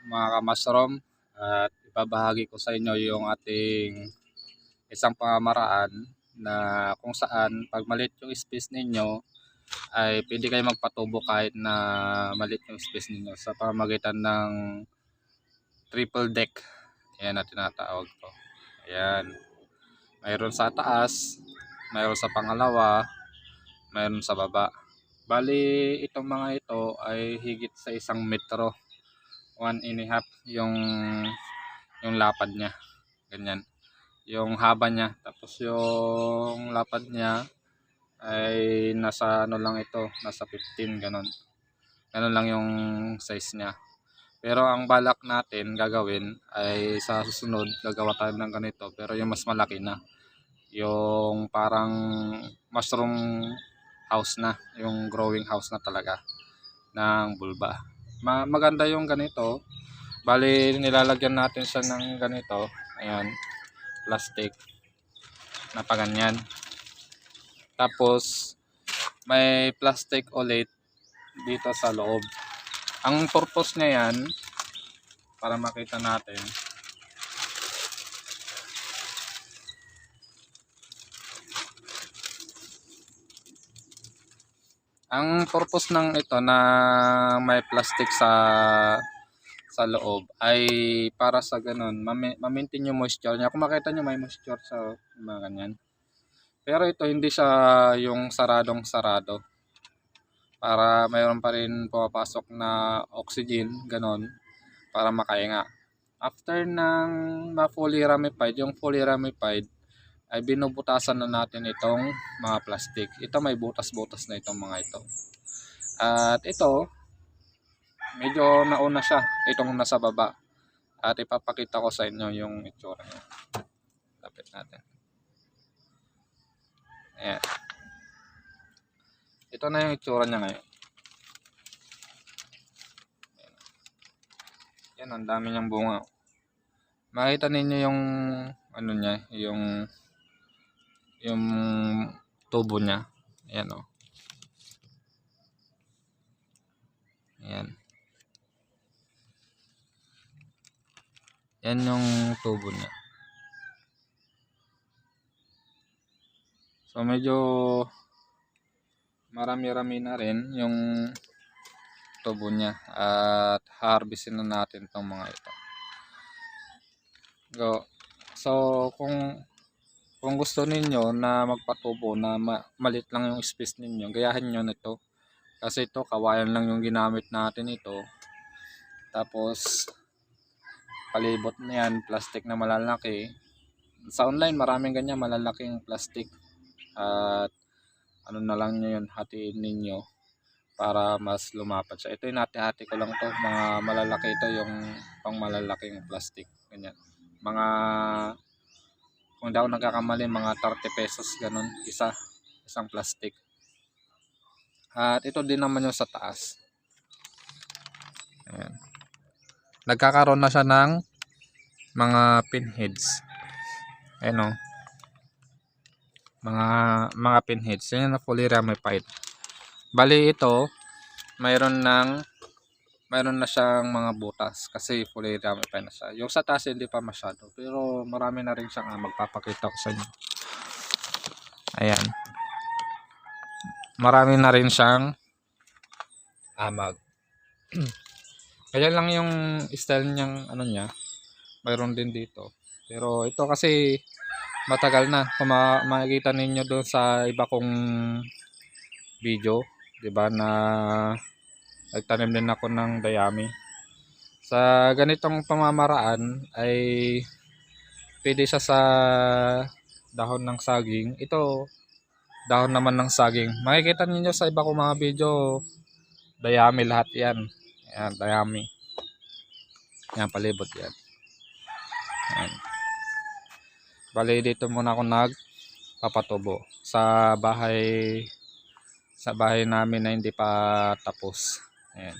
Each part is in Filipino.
mga ka-mushroom, at ibabahagi ko sa inyo yung ating isang pamamaraan na kung saan pag maliit yung space ninyo ay pwede kayo magpatubo kahit na maliit yung space ninyo sa pamamagitan ng triple deck. Ayan na tinatawag ko. Ayan. Mayroon sa taas, mayroon sa pangalawa, mayroon sa baba. Bali, itong mga ito ay higit sa 1 metro. 1.5 yung lapad niya. Ganyan. Yung haba niya. Tapos yung lapad niya ay nasa ano lang ito, nasa 15 ganon. Ganon lang yung size niya. Pero ang balak natin gagawin ay sa susunod gagawa tayo ng ganito pero yung mas malaki na. Yung parang mushroom house na, yung growing house na talaga ng bulba. Maganda yung ganito. Bali nilalagyan natin siya ng ganito. Ayan, plastic na paganyan. Tapos may plastic ulit dito sa loob. Ang purpose niya yan, para makita natin, ang purpose ng ito na may plastic sa loob ay para sa ganun, ma-maintain yung moisture niya. Kung makita nyo may moisture sa mga ganyan. Pero ito hindi siya yung saradong sarado. Para mayroon pa rin pumapasok na oxygen, ganun, para makahinga. After ng ma-fully ramified, yung fully ramified, ay binubutasan na natin itong mga plastic. Ito may butas-butas na itong mga ito. At ito, medyo nauna siya, itong nasa baba. At ipapakita ko sa inyo yung itsura niya. Lapit natin. Ayan. Ito na yung itsura niya ngayon. Yan, ang dami niyang bunga. Makita ninyo yung ano niya, yung tubo niya. Ayan o. Ayan. Yan yung tubo niya. So medyo marami-rami na rin yung tubo niya at harvestin na natin itong mga ito. So kung gusto ninyo na magpatubo na malit lang yung space ninyo, gayahin nyo nito. Kasi ito kawayan lang yung ginamit natin ito. Tapos palibot na yan, plastic na malalaki. Sa online maraming ganyan malalaking plastic. At ano na lang nyo yun, hatiin ninyo para mas lumapat siya. Ito yung hati-hati ko lang to, mga malalaki ito, yung pang malalaking plastic. Ganyan. Mga, kung hindi ako nagkakamali, mga 30 pesos ganun, isang plastic. At ito din naman yung sa taas. Ayan. Nagkakaroon na siya ng mga pinheads. Ayan o. Mga pinheads. Yan na fully ramified. Bali ito, mayroon na siyang mga butas kasi fully ramified na siya. Yung sa taas hindi pa masyado, pero marami na rin siyang magpapakita ko sa inyo. Ayan. Marami na rin siyang amag. Kaya lang yung style niyang ano niya, mayroon din dito. Pero ito kasi matagal na. Kung makikita ninyo doon sa iba kong video, 'di ba, na nagtanim din ako ng dayami. Sa ganitong pamamaraan ay pwede siya sa dahon ng saging. Ito dahon naman ng saging. Makikita niyo sa iba kong mga video, dayami lahat 'yan. Ayan, dayami. Yan, palibot 'yan. Ayan. Bali dito muna ako nagpapatubo sa bahay namin na hindi pa tapos. Ayan.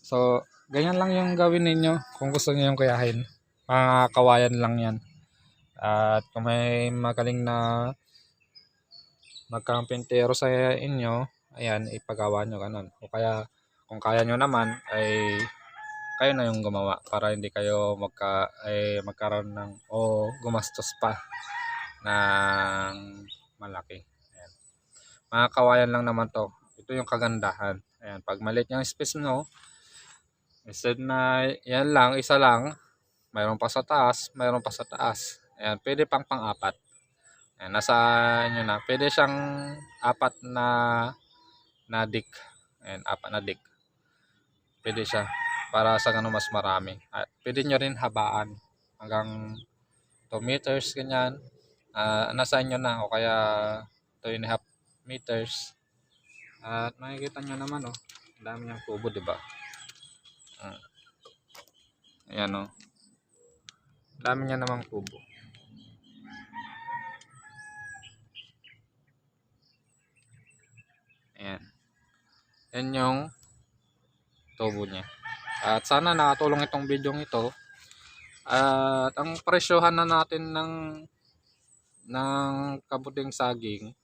So, ganyan lang yung gawin ninyo kung gusto niyo yung kuyahin. Mga kawayan lang yan. At kung may magaling na magkampentero sa inyo, ayan, ipagawa nyo ganun. O kaya Kung kaya nyo naman ay kayo na yung gumawa para hindi kayo magkaroon ng o gumastos pa ng malaki. Ayan. Mga kawayan lang naman to. Ito yung kagandahan. Ayan, pag maliit yung space mo, instead na yan lang, isa lang, mayroon pa sa taas, mayroon pa sa taas. Ayan, pwede pang pang-apat. Ayan, nasa inyo na. Pwede siyang apat na dick. Ayan, apat na dick. Pwede siya para sa ganun mas marami. At pwede nyo rin habaan hanggang 2 meters ganyan. Nasa inyo na o kaya 2.5 meters. At makikita nyo naman oh, ang dami niyang tubo, di ba? Ayan oh. Dami niya namang tubo. Ayan. Yan yung tubo niya. At sana nakatulong itong video ito. At ang presyohan na natin ng kabuting saging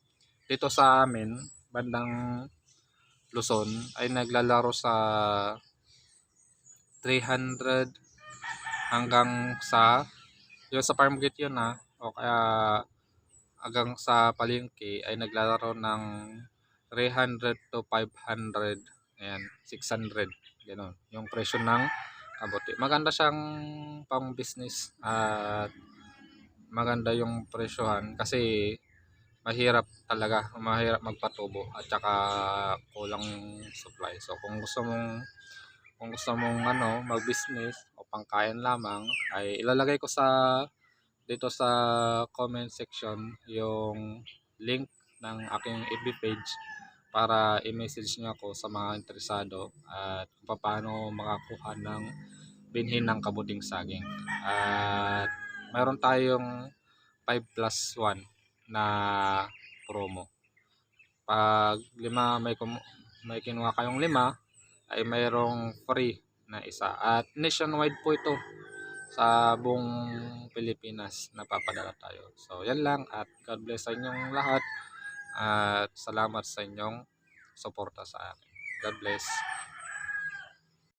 dito sa amin, bandang Luzon, ay naglalaro sa 300 hanggang sa yung sa farm gate yun o kaya hanggang sa palengke ay naglalaro ng 300 to 500, ayan, 600, gano'n yung presyo ng kabuti. Maganda siyang pang business at maganda yung presyohan kasi mahirap magpatubo at saka kulang supply. So kung gusto mong mag-business o pangkain lamang, ay ilalagay ko dito sa comment section yung link ng aking FB page para i-message niyo ako sa mga interesado at kung paano makakuha ng binhin ng kabuting saging. At mayroon tayong 5+1 na promo. Pag may kinuha kayong 5 ay mayroong free na isa. At nationwide po ito, sa buong Pilipinas napapadala tayo. So yan lang at God bless sa inyong lahat at salamat sa inyong suporta sa akin. God bless.